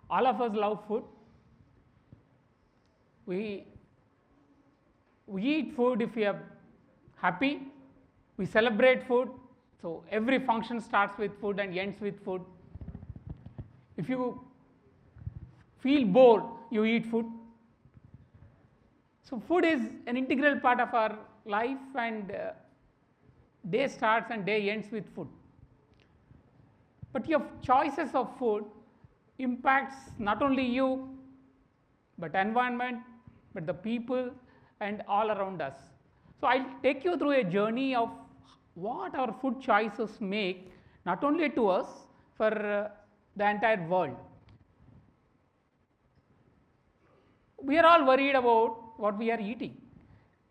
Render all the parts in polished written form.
All of us love food. We eat food if we are happy. We celebrate food. So every function starts with food and ends with food. If you feel bored, you eat food. So food is an integral part of our life, and day starts and day ends with food. But your choices of food impacts not only you, but environment, but the people and all around us. So I'll take you through a journey of what our food choices make, not only to us, for the entire world. We are all worried about what we are eating.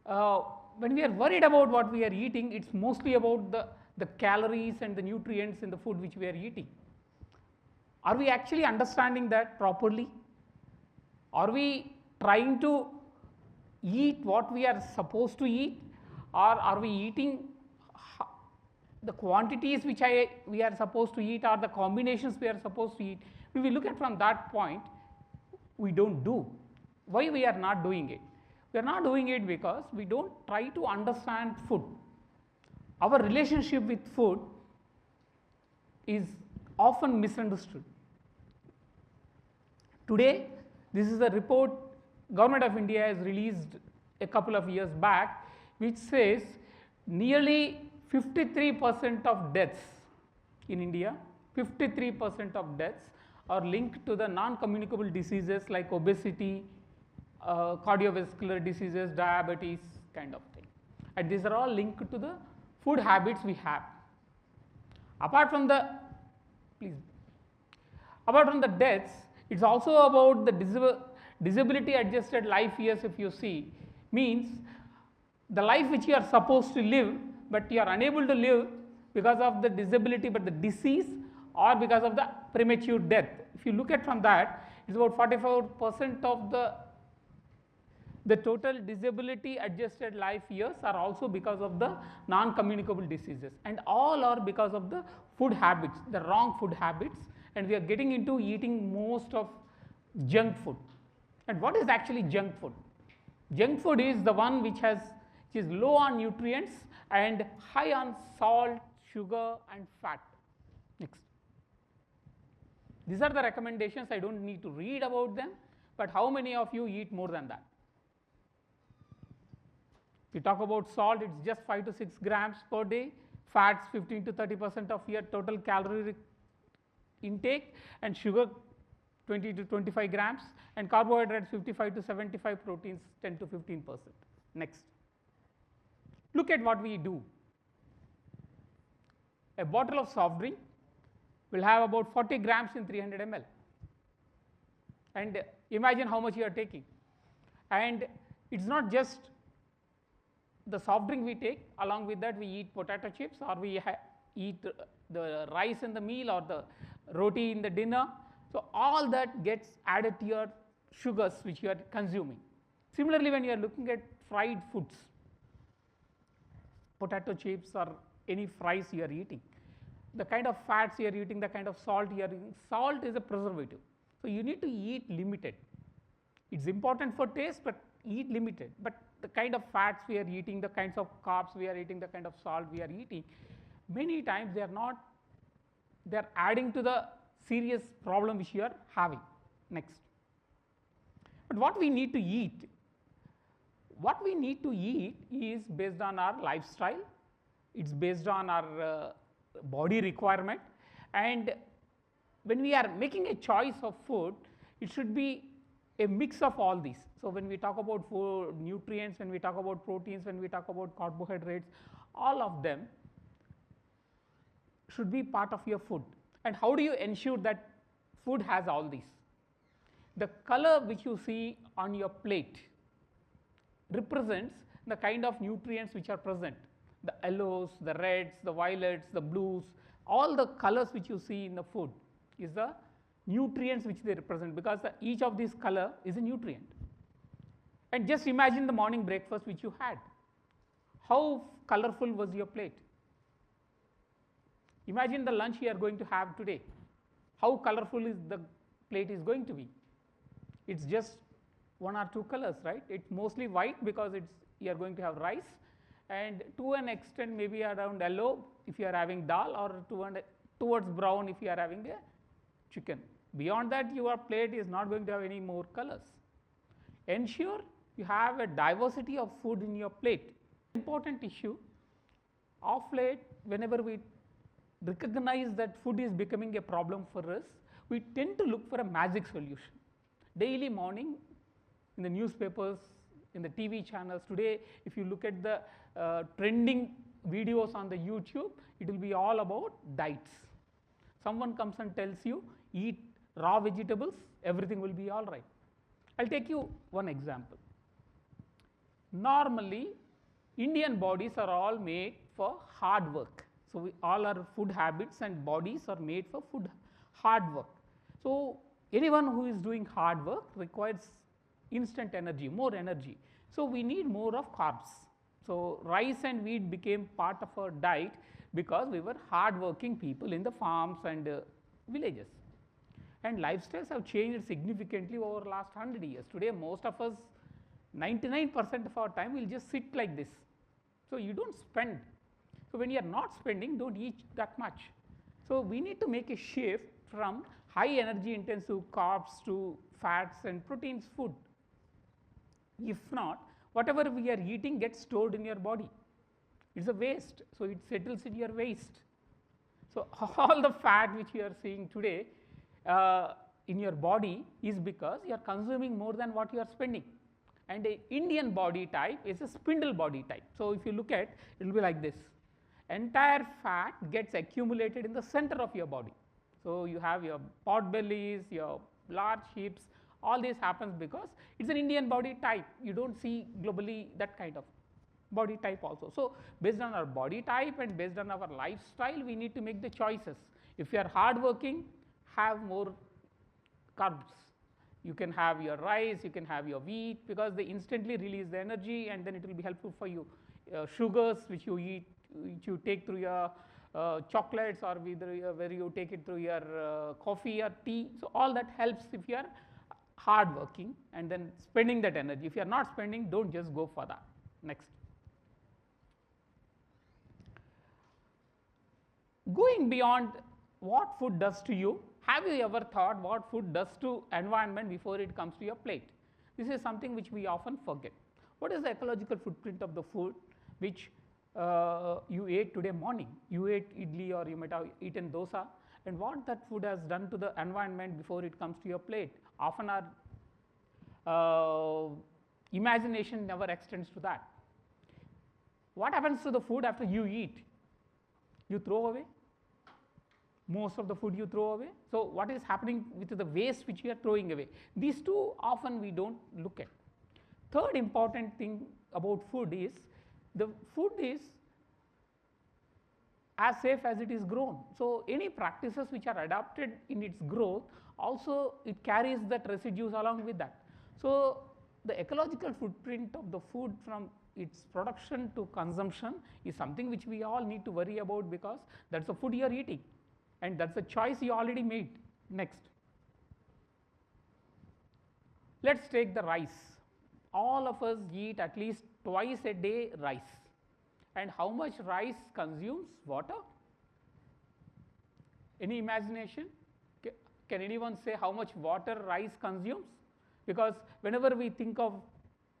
When we are worried about what we are eating, it's mostly about the calories and the nutrients in the food which we are eating. Are we actually understanding that properly? Are we trying to eat what we are supposed to eat, or are we eating the quantities which we are supposed to eat, or the combinations we are supposed to eat? If we look at from that point, we don't do. Why we are not doing it? We are not doing it because we don't try to understand food. Our relationship with food is often misunderstood. Today, this is a report Government of India has released a couple of years back, which says nearly 53% of deaths in India, 53% of deaths are linked to the non-communicable diseases like obesity, cardiovascular diseases, diabetes kind of thing, and these are all linked to the food habits we have. Apart from the deaths, it's also about the disability adjusted life years. If you see, means the life which you are supposed to live, but you are unable to live because of the disability, but the disease, or because of the premature death. If you look at from that, it's about 44% of the total disability adjusted life years are also because of the non-communicable diseases, and all are because of the food habits, the wrong food habits, and we are getting into eating most of junk food. And what is actually junk food? Junk food is the one which is low on nutrients and high on salt, sugar and fat. Next. These are the recommendations. I don't need to read about them, but how many of you eat more than that? If you talk about salt, it's just 5 to 6 grams per day, fats 15 to 30% of your total calorie intake, and sugar 20 to 25 grams, and carbohydrates 55 to 75, proteins 10 to 15%. Next. Look at what we do. A bottle of soft drink will have about 40 grams in 300 ml, and imagine how much you are taking. And it's not just the soft drink we take, along with that we eat potato chips, or we eat the rice in the meal, or the roti in the dinner. So all that gets added to your sugars which you are consuming. Similarly, when you are looking at fried foods, potato chips or any fries you are eating, the kind of fats you are eating, the kind of salt you are eating, salt is a preservative. So you need to eat limited. It's important for taste, but eat limited. But the kind of fats we are eating, the kinds of carbs we are eating, the kind of salt we are eating, many times they are adding to the serious problem which you are having. Next. But what we need to eat? What we need to eat is based on our lifestyle, it's based on our body requirement, and when we are making a choice of food, it should be a mix of all these. So when we talk about food, nutrients, when we talk about proteins, when we talk about carbohydrates, all of them should be part of your food. And how do you ensure that food has all these? The color which you see on your plate represents the kind of nutrients which are present. The yellows, the reds, the violets, the blues, all the colors which you see in the food is the nutrients which they represent, because each of these color is a nutrient. And just imagine the morning breakfast which you had. How colorful was your plate? Imagine the lunch you are going to have today. How colorful is the plate is going to be. It's just one or two colors, right? It's mostly white because you are going to have rice, and to an extent maybe around yellow if you are having dal, or towards brown if you are having a chicken. Beyond that, your plate is not going to have any more colors. Ensure you have a diversity of food in your plate. Important issue. Of late, whenever we recognize that food is becoming a problem for us, we tend to look for a magic solution. Daily morning in the newspapers, in the TV channels, today if you look at the trending videos on the YouTube, it will be all about diets. Someone comes and tells you eat raw vegetables, everything will be all right. I will take you one example. Normally Indian bodies are all made for hard work. So, all our food habits and bodies are made for hard work. So, anyone who is doing hard work requires instant energy, more energy. So, we need more of carbs. So, rice and wheat became part of our diet because we were hard working people in the farms and villages. And lifestyles have changed significantly over the last 100 years. Today most of us, 99% of our time we will just sit like this. So, you do not spend. So, when you are not spending, do not eat that much. So, we need to make a shift from high energy intensive carbs to fats and proteins food. If not, whatever we are eating gets stored in your body. It is a waste. So, it settles in your waste. So, all the fat which you are seeing today in your body is because you are consuming more than what you are spending. And a Indian body type is a spindle body type. So, if you look at it will be like this, entire fat gets accumulated in the center of your body. So, you have your pot bellies, your large hips, all this happens because it is an Indian body type. You do not see globally that kind of body type also. So, based on our body type and based on our lifestyle, we need to make the choices. If you are hard working, have more carbs. You can have your rice, you can have your wheat, because they instantly release the energy and then it will be helpful for you. Sugars which you eat, which you take through your chocolates, or where you take it through your coffee or tea. So, all that helps if you are hard working and then spending that energy. If you are not spending, do not just go for that. Next. Going beyond what food does to you, have you ever thought what food does to environment before it comes to your plate? This is something which we often forget. What is the ecological footprint of the food which you ate today morning? You ate idli or you might have eaten dosa, and what that food has done to the environment before it comes to your plate. Often our imagination never extends to that. What happens to the food after you eat? You throw away. Most of the food you throw away. So, what is happening with the waste which you are throwing away? These two often we do not look at. Third important thing about food is, the food is as safe as it is grown. So, any practices which are adapted in its growth, also it carries that residues along with that. So, the ecological footprint of the food from its production to consumption is something which we all need to worry about, because that is the food you are eating and that is the choice you already made. Next. Let us take the rice. All of us eat at least twice a day rice. And how much rice consumes water? Any imagination? Can anyone say how much water rice consumes? Because whenever we think of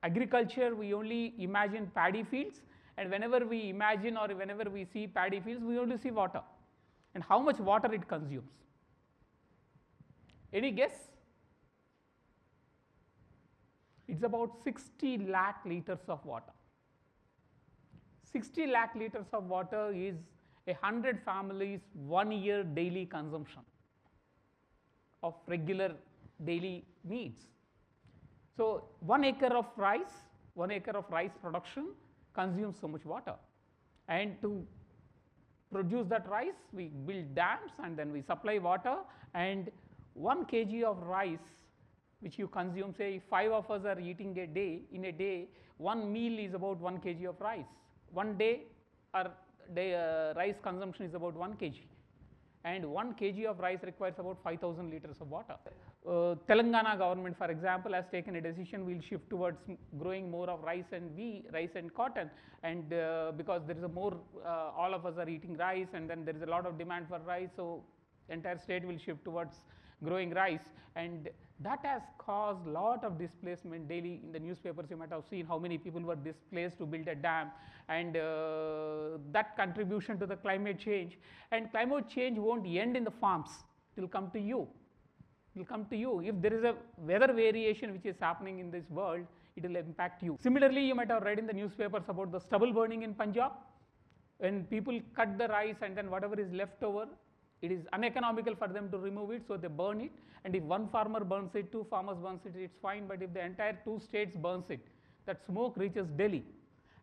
agriculture, we only imagine paddy fields, and whenever we imagine or whenever we see paddy fields, we only see water. And how much water it consumes? Any guess? It is about 60 lakh liters of water. 60 lakh liters of water is 100 families 1 year daily consumption of regular daily needs. So, 1 acre of rice production consumes so much water, and to produce that rice we build dams and then we supply water, and 1 kg of rice which you consume, say if 5 of us are eating a day, in a day 1 meal is about 1 kg of rice. 1 day our rice consumption is about 1 kg. and 1 kg of rice requires about 5,000 liters of water. Telangana government, for example, has taken a decision, we'll shift towards growing more of rice and wheat, rice and cotton, and because there is a more, all of us are eating rice, and then there is a lot of demand for rice, so entire state will shift towards growing rice, and that has caused lot of displacement. Daily in the newspapers you might have seen how many people were displaced to build a dam, and that contribution to the climate change. And climate change won't end in the farms, it will come to you. It will come to you. If there is a weather variation which is happening in this world, it will impact you. Similarly, you might have read in the newspapers about the stubble burning in Punjab. When people cut the rice and then whatever is left over, it is uneconomical for them to remove it, so they burn it. And if one farmer burns it, 2 farmers burns it, it's fine. But if the entire 2 states burns it, that smoke reaches Delhi.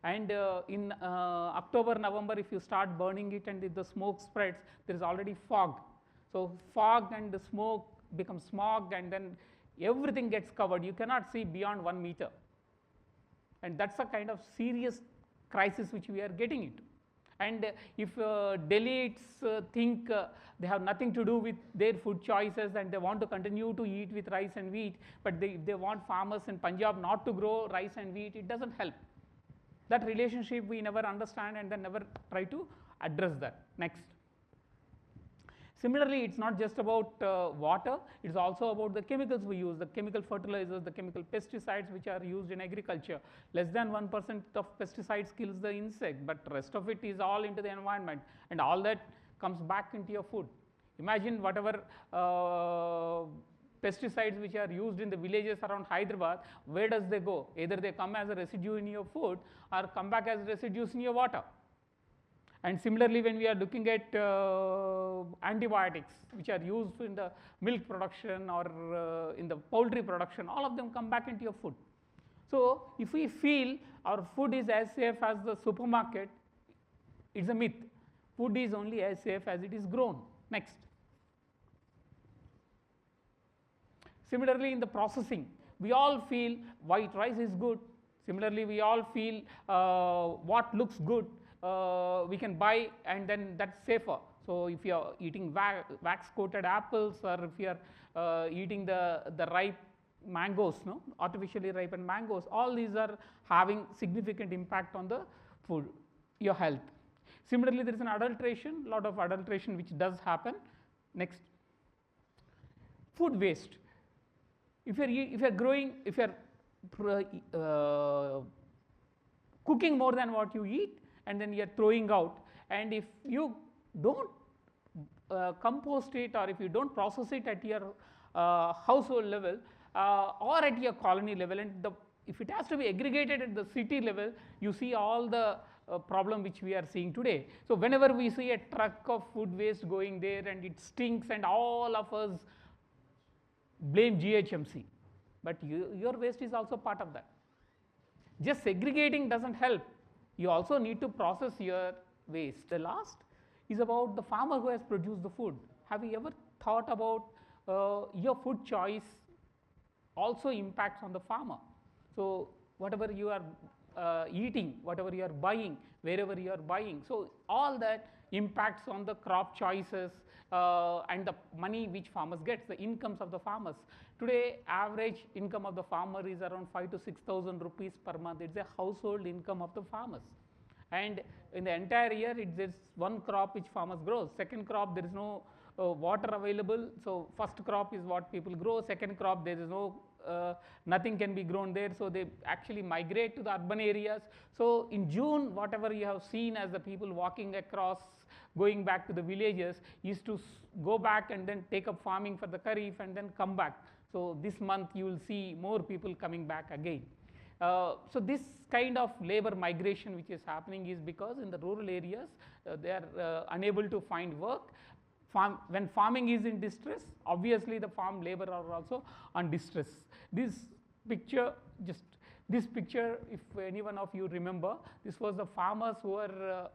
And in October, November, if you start burning it and if the smoke spreads, there is already fog. So fog and the smoke becomes smog, and then everything gets covered. You cannot see beyond 1 meter. And that's a kind of serious crisis which we are getting into. And if Delhiites think they have nothing to do with their food choices and they want to continue to eat with rice and wheat, but if they want farmers in Punjab not to grow rice and wheat, it doesn't help. That relationship we never understand and then never try to address that. Next. Similarly, it's not just about water, it's also about the chemicals we use, the chemical fertilizers, the chemical pesticides which are used in agriculture. Less than 1% of pesticides kills the insect, but rest of it is all into the environment, and all that comes back into your food. Imagine whatever pesticides which are used in the villages around Hyderabad, where does they go? Either they come as a residue in your food or come back as residues in your water. And similarly, when we are looking at antibiotics which are used in the milk production or in the poultry production, all of them come back into your food. So if we feel our food is as safe as the supermarket, it's a myth. Food is only as safe as it is grown. Next. Similarly, in the processing, we all feel white rice is good. Similarly, we all feel what looks good we can buy, and then that's safer. So if you are eating wax coated apples, or if you are eating the ripe mangoes, no, artificially ripened mangoes, all these are having significant impact on the food, your health. Similarly, there is an adulteration, lot of adulteration which does happen. Next. Food waste. If you are cooking more than what you eat, and then you are throwing out, and if you don't compost it, or if you don't process it at your household level or at your colony level, and if it has to be aggregated at the city level, you see all the problem which we are seeing today. So whenever we see a truck of food waste going there and it stinks, and all of us blame GHMC, but your waste is also part of that. Just segregating doesn't help. You also need to process your waste. The last is about the farmer who has produced the food. Have you ever thought about your food choice also impacts on the farmer? So whatever you are eating, whatever you are buying, wherever you are buying, so all that impacts on the crop choices and the money which farmers get, the incomes of the farmers. Today, average income of the farmer is around 5,000 to 6,000 rupees per month. It's a household income of the farmers. And in the entire year, there's one crop which farmers grow. Second crop, there is no water available. So first crop is what people grow. Second crop, there is no nothing can be grown there. So they actually migrate to the urban areas. So in June, whatever you have seen as the people walking across, going back to the villages, is to go back and then take up farming for the Kharif and then come back. So this month you will see more people coming back again. So this kind of labor migration which is happening is because in the rural areas they are unable to find work. When farming is in distress, obviously the farm labor are also on distress. This picture, if any one of you remember, this was the farmers who were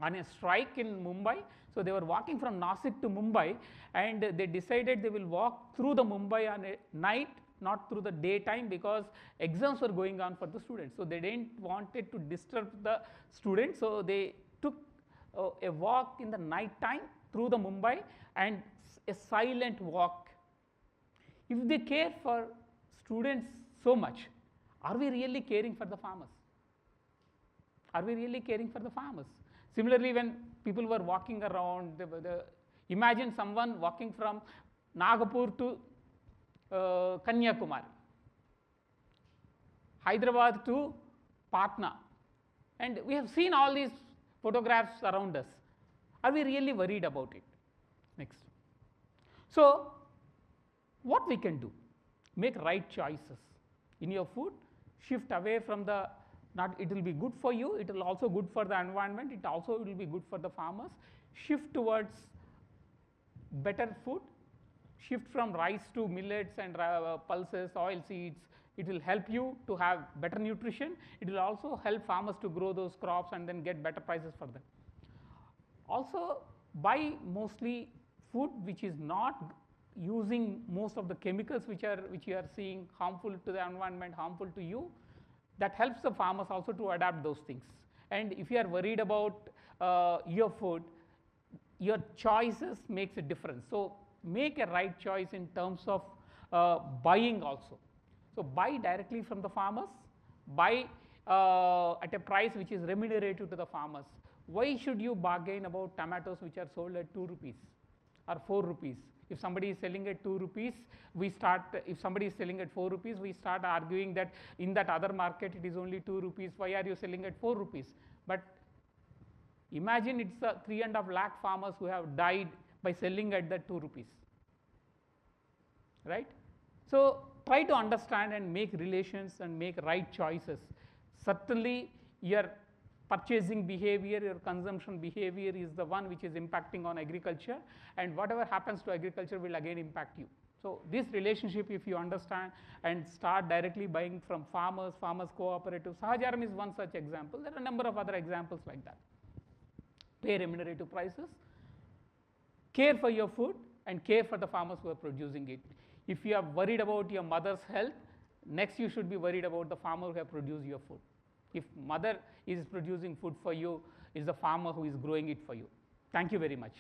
on a strike in Mumbai. So they were walking from Nasik to Mumbai, and they decided they will walk through the Mumbai on a night, not through the daytime, because exams were going on for the students. So they didn't wanted to disturb the students, so they took a walk in the night time through the Mumbai, and a silent walk. If they care for students so much, are we really caring for the farmers? Are we really caring for the farmers? Similarly, when people were walking around, imagine someone walking from Nagpur to Kanyakumari, Hyderabad to Patna, and we have seen all these photographs around us. Are we really worried about it? Next. So, what we can do? Make right choices in your food, shift away from the, not it will be good for you, it will also good for the environment, it also will be good for the farmers. Shift towards better food, shift from rice to millets and pulses, oil seeds. It will help you to have better nutrition. It will also help farmers to grow those crops and then get better prices for them. Also, buy mostly food which is not using most of the chemicals which you are seeing harmful to the environment, harmful to you. That helps the farmers also to adapt those things. And if you are worried about your food, your choices makes a difference. So, make a right choice in terms of buying also. So, buy directly from the farmers, buy at a price which is remunerative to the farmers. Why should you bargain about tomatoes which are sold at 2 rupees or 4 rupees? If somebody is selling at 2 rupees, if somebody is selling at 4 rupees, we start arguing that in that other market it is only 2 rupees, why are you selling at 4 rupees? But imagine it's 3.5 lakh farmers who have died by selling at that 2 rupees, right? So, try to understand and make relations and make right choices. Certainly, your purchasing behavior, your consumption behavior is the one which is impacting on agriculture, and whatever happens to agriculture will again impact you. So, this relationship, if you understand and start directly buying from farmers, farmers cooperatives, Sahajaram is one such example. There are a number of other examples like that. Pay remunerative prices, care for your food, and care for the farmers who are producing it. If you are worried about your mother's health, next you should be worried about the farmer who have produced your food. If mother is producing food for you, it's the farmer who is growing it for you. Thank you very much.